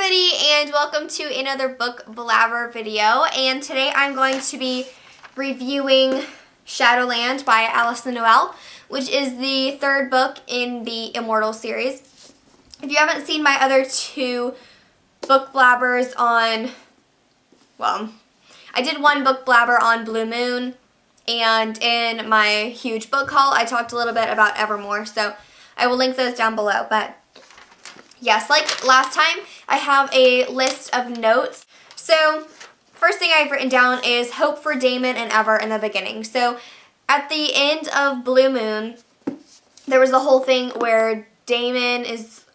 everybody, and welcome to another book Blabber video. And today I'm going to be reviewing Shadowland by Alison Noel, which is the third book in the Immortal series. If you haven't seen my other two book blabbers on, well, I did one book blabber on Blue Moon, and in my huge book haul I talked a little bit about Evermore, so I will link those down below. But yes, like last time, I have a list of notes. So first thing I've written down is hope for Damon and Ever in the beginning. So at the end of Blue Moon, there was the whole thing where Damon is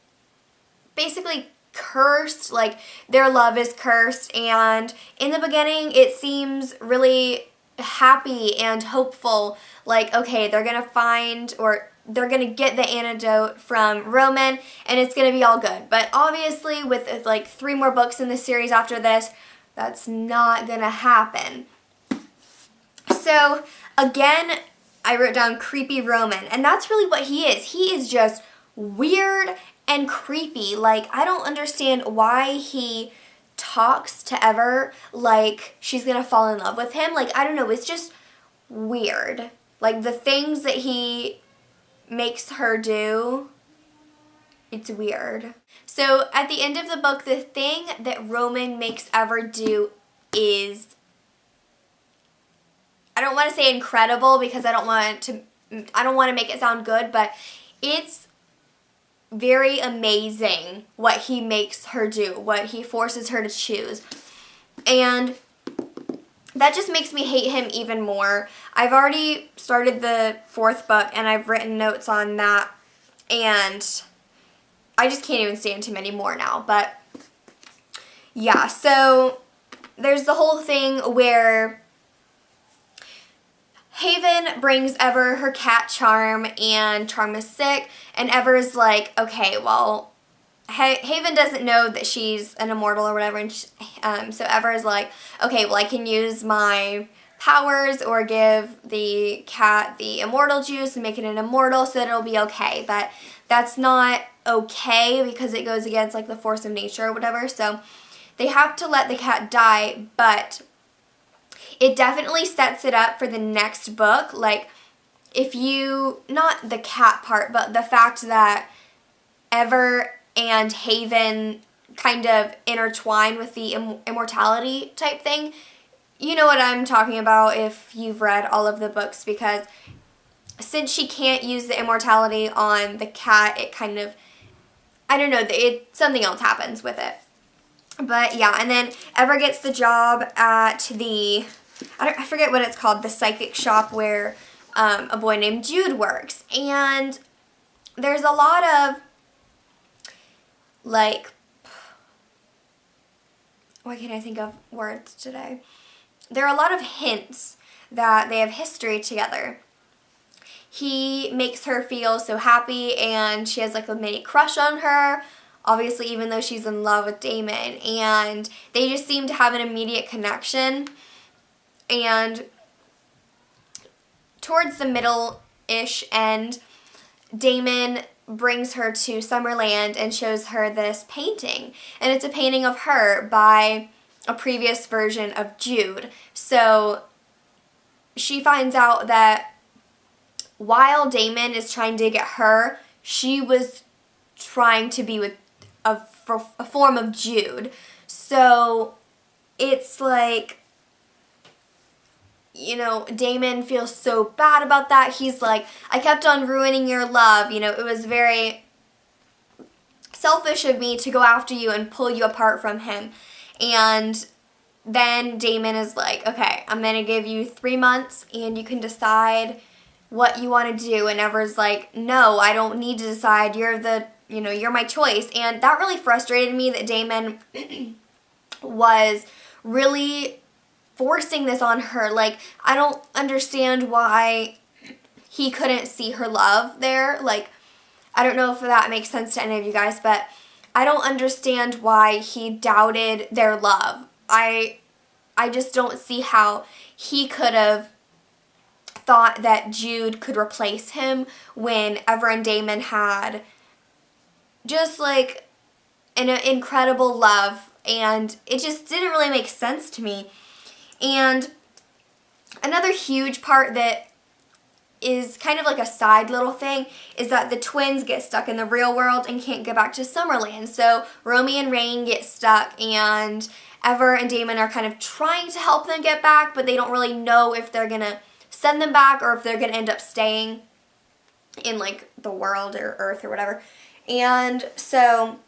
basically cursed, like their love is cursed, and in the beginning it seems really happy and hopeful, like okay, they're gonna find, or they're gonna get the antidote from Roman and it's gonna be all good. But obviously with like 3 more books in the series after this, that's not gonna happen. So again, I wrote down creepy Roman, and that's really what he is. He is just weird and creepy. Like, I don't understand why he talks to Ever like she's gonna fall in love with him. Like, I don't know, it's just weird. Like, the things that he makes her do, it's weird. So at the end of the book, the thing that Roman makes Ever do is, I don't want to say incredible because I don't want to make it sound good, but it's very amazing what he makes her do, what he forces her to choose. And that just makes me hate him even more. I've already started the 4th book and I've written notes on that, and I just can't even stand him anymore now. But yeah, so there's the whole thing where Haven brings Ever her cat Charm, and Charm is sick, and Ever's like, okay, well, Haven doesn't know that she's an immortal or whatever, and so Ever is like, okay, well, I can use my powers or give the cat the immortal juice and make it an immortal so that it'll be okay. But that's not okay because it goes against like the force of nature or whatever, so they have to let the cat die. But it definitely sets it up for the next book. Like, if you, not the cat part, but the fact that Ever and Haven kind of intertwine with the immortality type thing. You know what I'm talking about if you've read all of the books, because since she can't use the immortality on the cat, it kind of, I don't know, something else happens with it. But yeah, and then Ever gets the job at the, I forget what it's called, the psychic shop where a boy named Jude works. And there's a lot of, like, why can't I think of words today? There are a lot of hints that they have history together. He makes her feel so happy, and she has like a mini crush on her, obviously, even though she's in love with Damon, and they just seem to have an immediate connection. And towards the middle-ish end, Damon brings her to Summerland and shows her this painting, and it's a painting of her by a previous version of Jude. So she finds out that while Damon is trying to get her, she was trying to be with a form of Jude. So it's like, you know, Damon feels so bad about that. He's like, I kept on ruining your love. You know, it was very selfish of me to go after you and pull you apart from him. And then Damon is like, okay, I'm going to give you 3 months and you can decide what you want to do. And Ever's like, no, I don't need to decide. You're my choice. And that really frustrated me that Damon was really forcing this on her. Like, I don't understand why he couldn't see her love there. Like, I don't know if that makes sense to any of you guys, but I don't understand why he doubted their love. I just don't see how he could have thought that Jude could replace him when Ever and Damon had just like an incredible love, and it just didn't really make sense to me. And another huge part that is kind of like a side little thing is that the twins get stuck in the real world and can't go back to Summerland. So Romy and Rain get stuck, and Ever and Damon are kind of trying to help them get back, but they don't really know if they're gonna send them back or if they're gonna end up staying in like the world or Earth or whatever. And so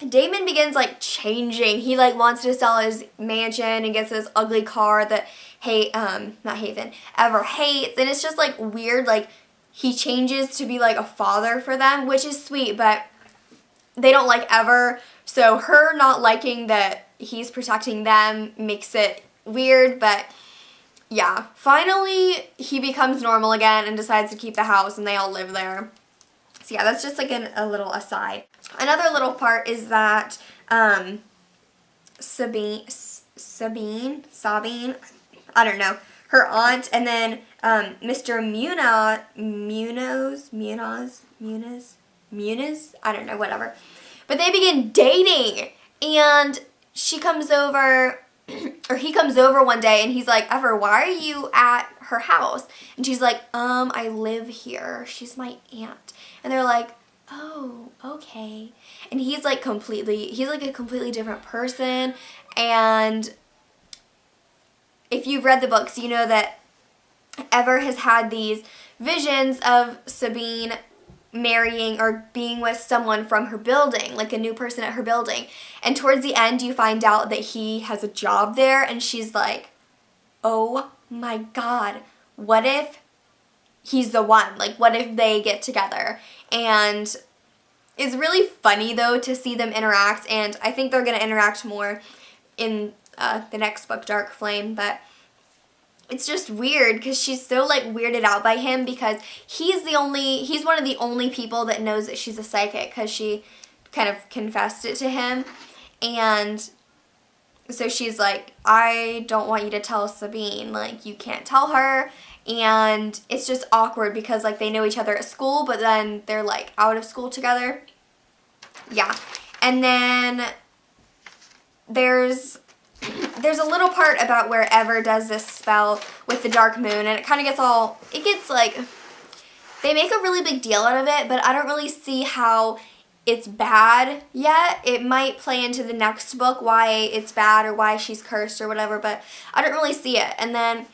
Damon begins like changing. He like wants to sell his mansion and gets this ugly car that Ever hates, and it's just like weird. Like he changes to be like a father for them, which is sweet, but they don't like Ever. So her not liking that he's protecting them makes it weird, but yeah. Finally, he becomes normal again and decides to keep the house, and they all live there. So yeah, that's just like a little aside. Another little part is that Sabine, I don't know, her aunt, and then Mr. Muniz, I don't know, whatever. But they begin dating, and she comes over, or he comes over one day, and he's like, Ever, why are you at her house? And she's like, I live here. She's my aunt. And they're like, oh, okay. And he's like a completely different person, and if you've read the books, you know that Ever has had these visions of Sabine marrying or being with someone from her building, like a new person at her building. And towards the end, you find out that he has a job there, and she's like, oh my God, what if he's the one? Like, what if they get together? And it's really funny, though, to see them interact, and I think they're going to interact more in the next book, Dark Flame, but it's just weird because she's so like weirded out by him because he's one of the only people that knows that she's a psychic because she kind of confessed it to him. And so she's like, I don't want you to tell Sabine, like you can't tell her. And it's just awkward because like they know each other at school, but then they're like out of school together. Yeah. And then there's a little part about where Ever does this spell with the dark moon, and it kind of gets like, they make a really big deal out of it, but I don't really see how it's bad yet. It might play into the next book why it's bad or why she's cursed or whatever, but I don't really see it. And then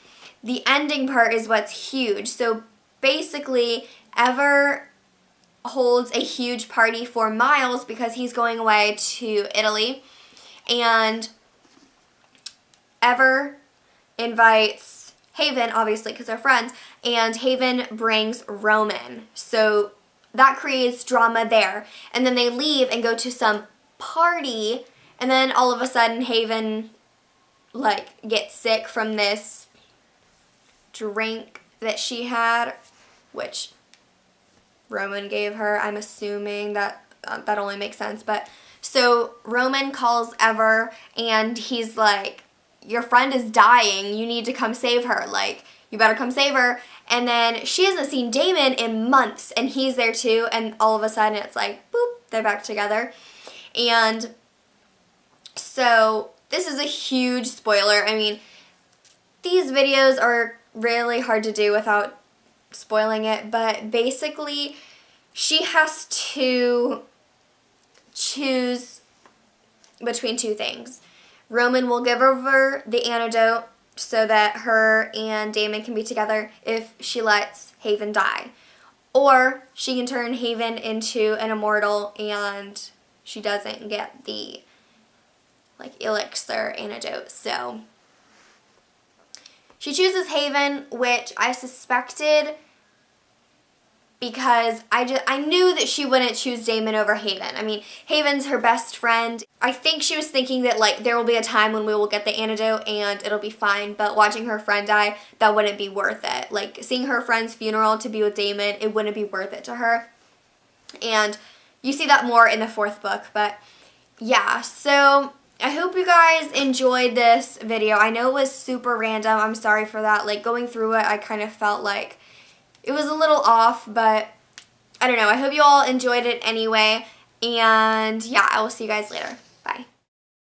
the ending part is what's huge. So basically, Ever holds a huge party for Miles because he's going away to Italy, and Ever invites Haven, obviously, because they're friends, and Haven brings Roman. So that creates drama there. And then they leave and go to some party, and then all of a sudden Haven, like, gets sick from this drink that she had, which Roman gave her. I'm assuming that that only makes sense. But so Roman calls Ever, and he's like, your friend is dying, you need to come save her, like, you better come save her. And then she hasn't seen Damon in months, and he's there too, and all of a sudden it's like, boop, they're back together. And so this is a huge spoiler. I mean, these videos are really hard to do without spoiling it, but basically she has to choose between two things. Roman will give her the antidote so that her and Damon can be together if she lets Haven die. Or she can turn Haven into an immortal and she doesn't get the like elixir antidote. So she chooses Haven, which I suspected because I knew that she wouldn't choose Damon over Haven. I mean, Haven's her best friend. I think she was thinking that, like, there will be a time when we will get the antidote and it'll be fine, but watching her friend die, that wouldn't be worth it. Like, seeing her friend's funeral to be with Damon, it wouldn't be worth it to her. And you see that more in the fourth book, but yeah, so I hope you guys enjoyed this video. I know it was super random. I'm sorry for that. Like, going through it, I kind of felt like it was a little off, but I don't know. I hope you all enjoyed it anyway. And yeah, I will see you guys later.